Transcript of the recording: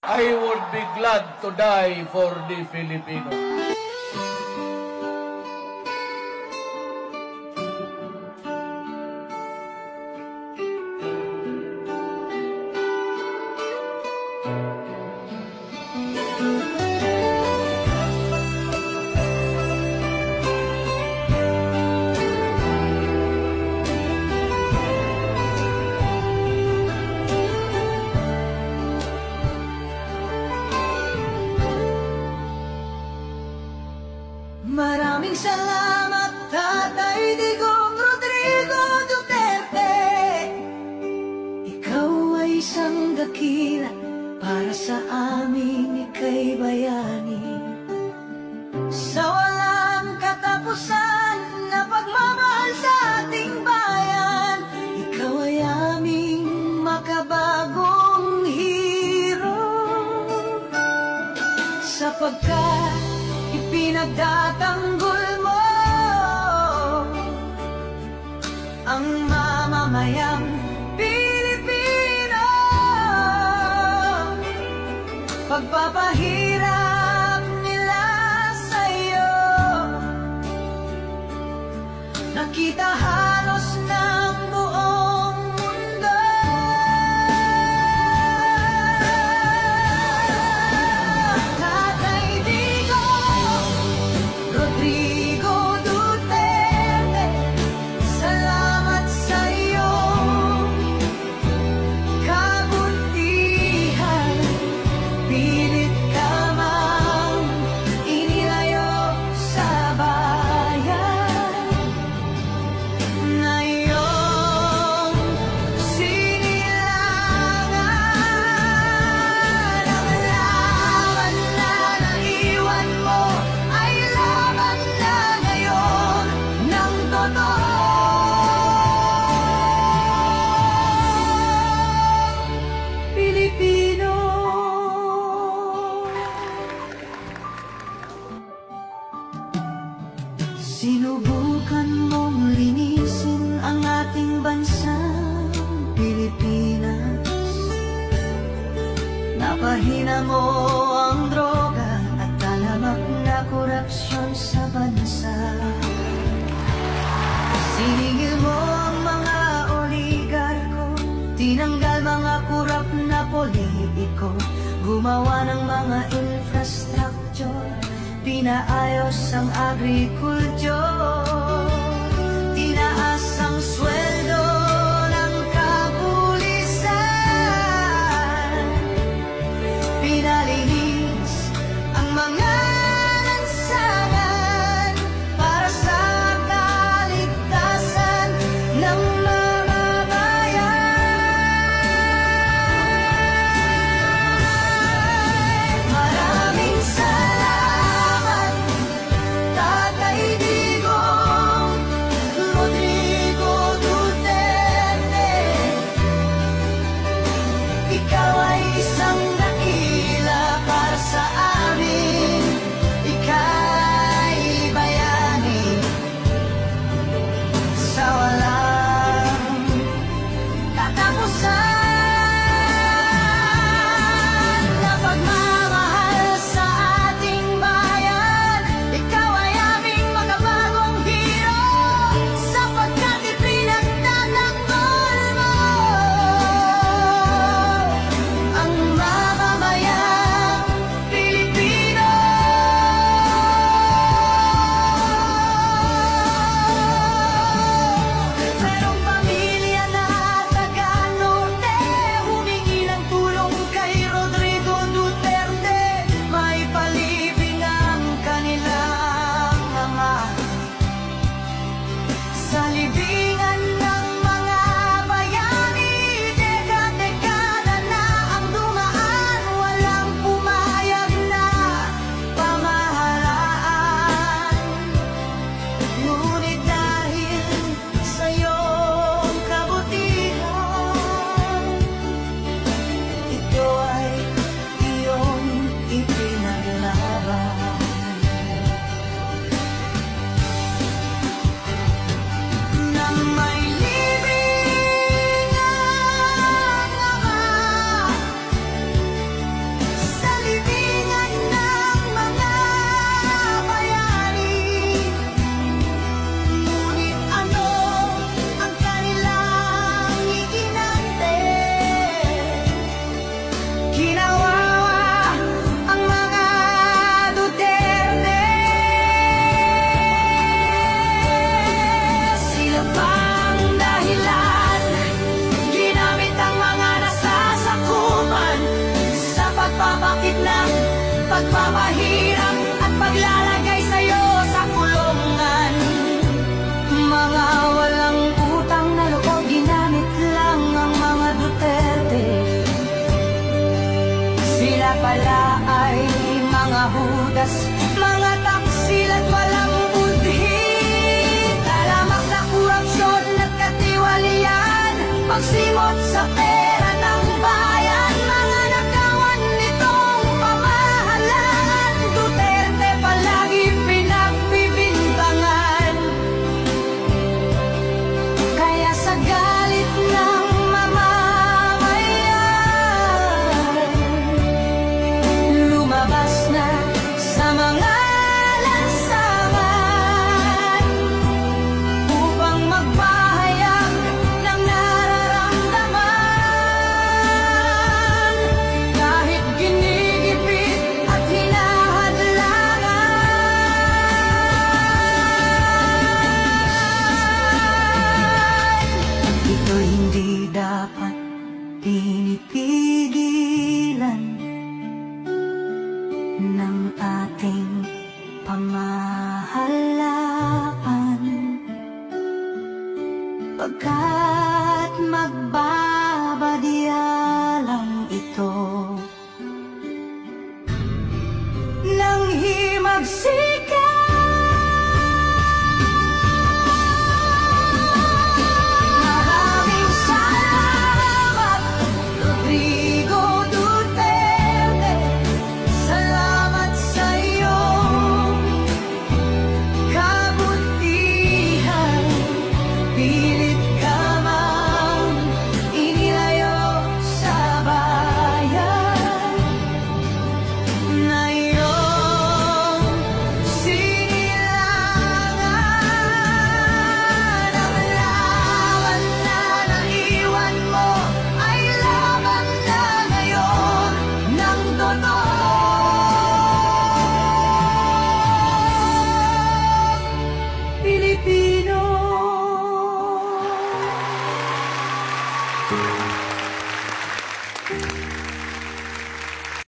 I would be glad to die for the Filipino. Maraming salamat, Tatay Digong Rodrigo Duterte. Ikaw ay isang dakila para sa amin, ika'y bayani. Sa walang katapusan na pagmamahal sa ating bayan, ikaw ay aming makabagong hero. Sapagkat ipinagtatanggol mo ang mamamayang Pilipino. Pagpapahirap nila sa'yo, nakita halos ng buong mundo. Tatay Digong Rodrigo Duterte, salamat sa iyong kabutihan. Pilit ka mang inilayo sa bayan na iyong sinilangan. Ang laban na naiwan mo ay laban na ngayon ng totoo. Pilipino. Sinubukan mong linisin ang ating bansang Pilipinas. Napahina mo ang droga at talamak na korupsyon sa bansa. Sinigil mo ang mga oligarko, tinanggal mga kurap na politiko, gumawa ng mga infrastructure, pinaayos ang agrikulture, tinaas ang sweldo ng kapulisan, pinalinis ang mga lansangan para sa kaligtasan ng mamamayan. Maraming salamat, Tatay Digong pagpapahirap at paglalagay sa'yo sa kulungan. Mga walang utang na loob, ginamit lang ang mga Duterte. Sila pala ay mga hudas, mga taksil at walang budhi. Talamak na korupsyon at katiwalian, pagsimot sa pera ng bayan. Mga nagawan nitong pamahalaan, Duterte palagi pinagbibintangan. Kaya sa galit ng mamamayan, lumabas na sa mga lansangan upang magpahayag ng nararamdaman. Kahit ginigipit at hinahadlangan, ito hindi dapat pinipigilan ng ating pamahalaan, pagkat magbabadya lang ito ng himagsikan